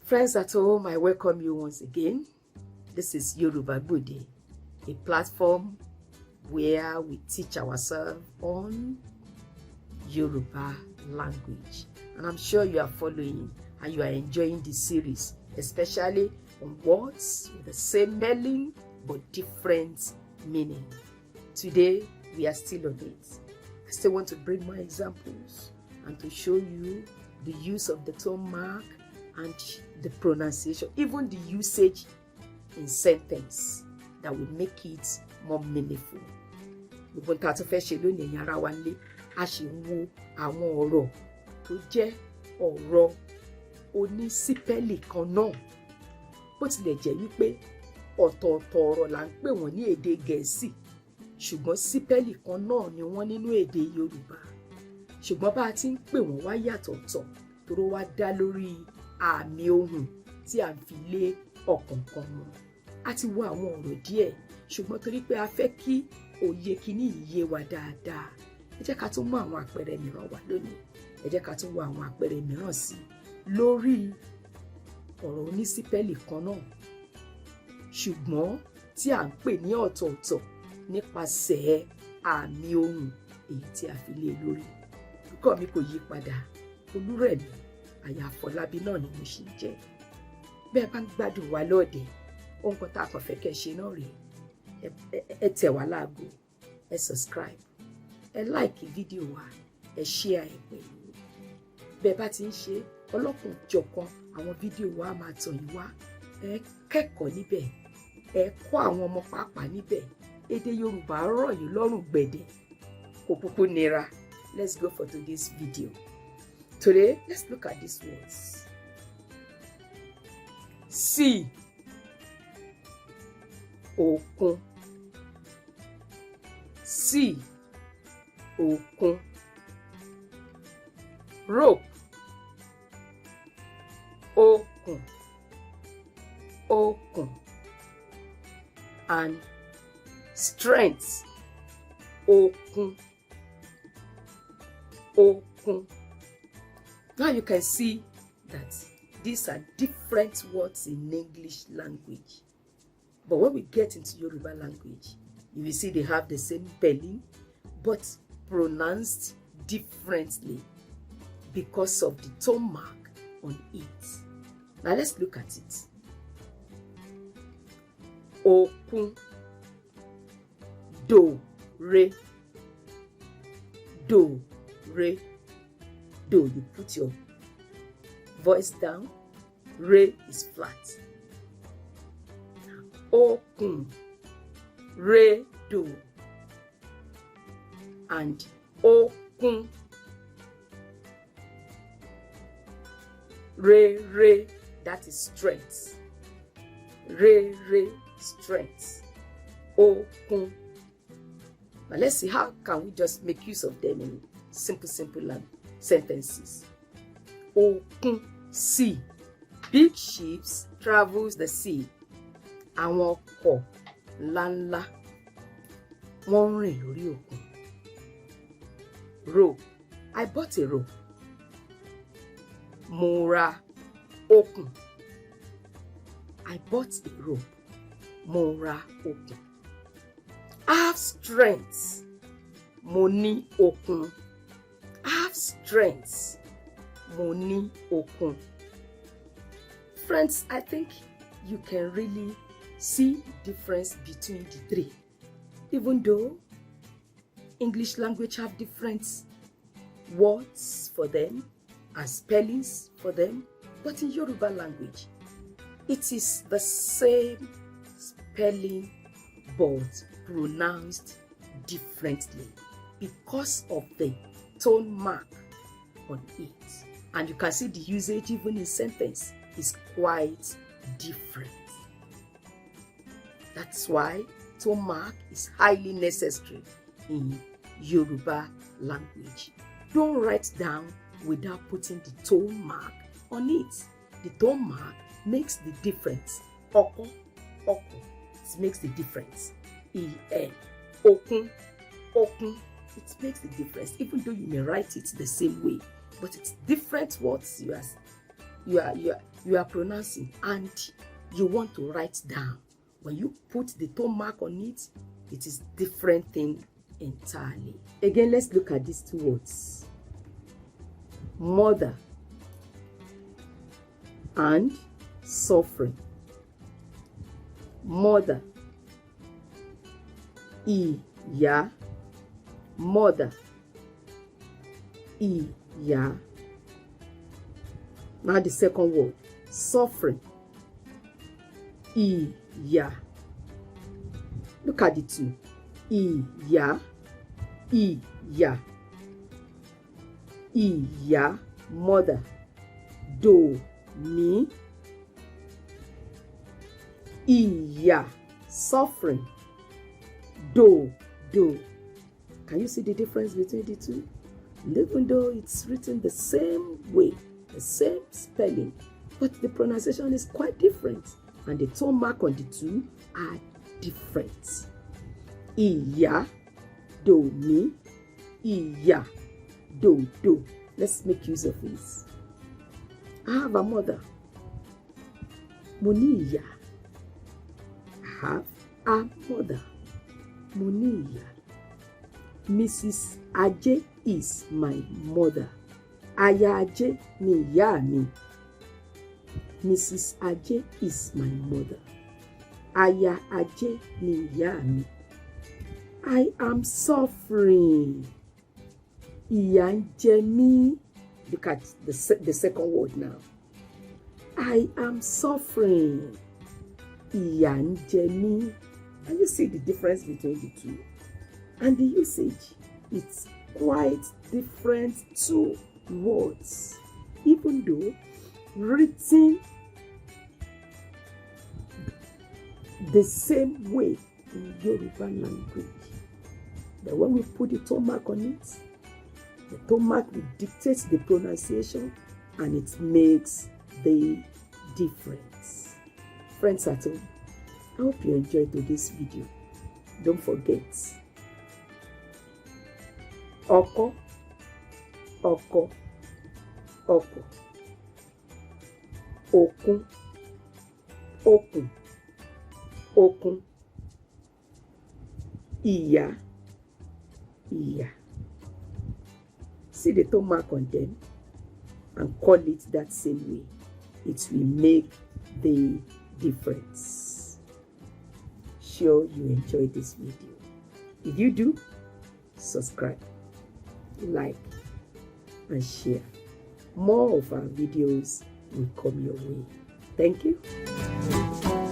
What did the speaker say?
Friends at home, I welcome you once again. This is Yoruba Gbode, a platform where we teach ourselves on Yoruba language. And I'm sure you are following and you are enjoying this series, especially on words with the same spelling but different meaning. Today, we are still on it. I still want to bring more examples and to show you the use of the tone mark and the pronunciation, even the usage in sentence that will make it more meaningful. Gbogbo nǹkan tó fẹ́ ṣe lónìí ẹ̀yin ará wa nílé, a ṣì ń wo àwọn ọ̀rọ̀ tó jẹ́ ọ̀rọ̀ onísípẹ́lì kan náà. Bó tilẹ̀ jẹ́ wípé ọ̀tọ̀ọ̀tọ̀ ọ̀rọ̀ là ń pè wọ́n ní èdè Gẹ̀ẹ́sì, ṣùgbọ́n sípẹ́lì kan náà ni wọ́n nínú èdè Yorùbá. Ṣùgbọ́n bá a ti ń pè wọ́n wá yàtọ̀ọ̀tọ̀ toró wá dá lórí àmì ohùn tí a fi lé ọ̀kọ̀ọ̀kan wọn. A ti wo àwọn ọ̀rọ̀ díẹ̀, ṣùgbọ́n torí pé a fẹ́ kí òye kíní yìí yé wa dáadáa, ẹ jẹ́ ká tún mú àwọn àpẹẹrẹ mìíràn wá lónìí. Ẹ jẹ́ ká tún wo àwọn àpẹẹrẹ mìíràn sí lórí ọ̀rọ̀ onísípẹ́lì kan náà, ṣùgbọ́n tí à ń pè ní ọ̀tọ̀ọ̀tọ̀ nípasẹ̀ àmì ohùn èyí tí a fi lé lórí. Orúkọ mi kò yí padà, Olúrẹ̀mí Aya Àfọlábí náà ni mo ṣì ń jẹ́. Bẹ́ẹ̀ bá ń gbádùn wa lọ́ọ̀dẹ̀, ohun kan tá a kàn fẹ́ kẹ́ ṣe náà rèé. Ẹ tẹ̀ wá láago, ẹ subscribe, ẹ like fídíò wa, ẹ share ẹ pẹ̀lú. Bẹ́ẹ̀ bá ti ń ṣe ọlọ́kùn jọ̀kan àwọn fídíò wa máa tọ̀ yín wá. Ẹ kẹ́kọ̀ọ́ níbẹ̀, ẹ kọ́ àwọn ọmọ pàápàá níbẹ̀. Èdè Yorùbá rọ̀ yín lọ́rùn gbẹ̀dẹ̀, kò kúkú nira. Let's go for today's video. Today, let's look at these words. Sea, òkun. Sea, òkun. Rope, okùn, okùn. And strength, okùn, okùn. Now you can see that these are different words in English language. But when we get into Yoruba language, you will see they have the same spelling, but pronounced differently because of the tone mark on it. Now let's look at it. Okun, do, re. Do, re. Do, you put your voice down. Re is flat. Okun, re, do. And okun, re, that is strength. Re, strength. Okun. Now let's see how can we just make use of them in simple sentences. Okun, sea. Big ships travels the sea. Àwọn ọkọ̀ ńláńlá wọ́n rìn lórí òkun. Rope. I bought a rope. Mo ra okùn. I bought a rope. Mo ra okùn. I have strength. Mo ní okùn. I have strength. Mo ní okùn. Friends, I think you can really see the difference between the three. Even though English language have different words for them and spellings for them, but in Yoruba language, it is the same spelling but pronounced differently because of the tone mark on it. And you can see the usage even in sentence is quite different. That's why tone mark is highly necessary in Yoruba language. Don't write down without putting the tone mark on it. The tone mark makes the difference. Oko, it makes the difference. En, okun, it makes the difference. Even though you may write it the same way, but it's different words you are pronouncing and you want to write down. When you put the tone mark on it, it is different thing entirely. Again, let's look at these two words. Mother and suffering. Mother. Ìyá. Mother. Ìyá. Now the second word. Suffering. Ìyá. Look at the two. Ìyá. Ìyá. Ìyá. Mother. Do. Me. Ìyá. Suffering. Do. Can you see the difference between the two? Even though it's written the same way, the same spelling, but the pronunciation is quite different, and the tone mark on the two are different. Ìyá. Do. Me. Ìyá. Do. Let's make use of this. I have a mother. Mo ní ìyá. I have a mother. Mo ní ìyá. Mrs. Ajé is my mother. Aya Ajé ni ìyá mi. Mrs. Ajé is my mother. Aya Ajé ni ìyá mi. I am suffering. Ìyà ń jẹ mí. Look at the second word now. I am suffering. Ìyà ń jẹ mí. And you see the difference between the two. And the usage, it's quite different two words. Even though written the same way in Yoruba language. But when we put the tone mark on it, the tone mark will dictate the pronunciation and it makes the difference. Friends at home, I hope you enjoyed today's video. Don't forget, Oko, Oko, Oko, Okun, Okun, Okun, Ìyá, Ìyá. See the tone mark on them and call it that same way. It will make the difference. Sure you enjoyed this video. If you do, subscribe, like, and share. More of our videos will come your way. Thank you.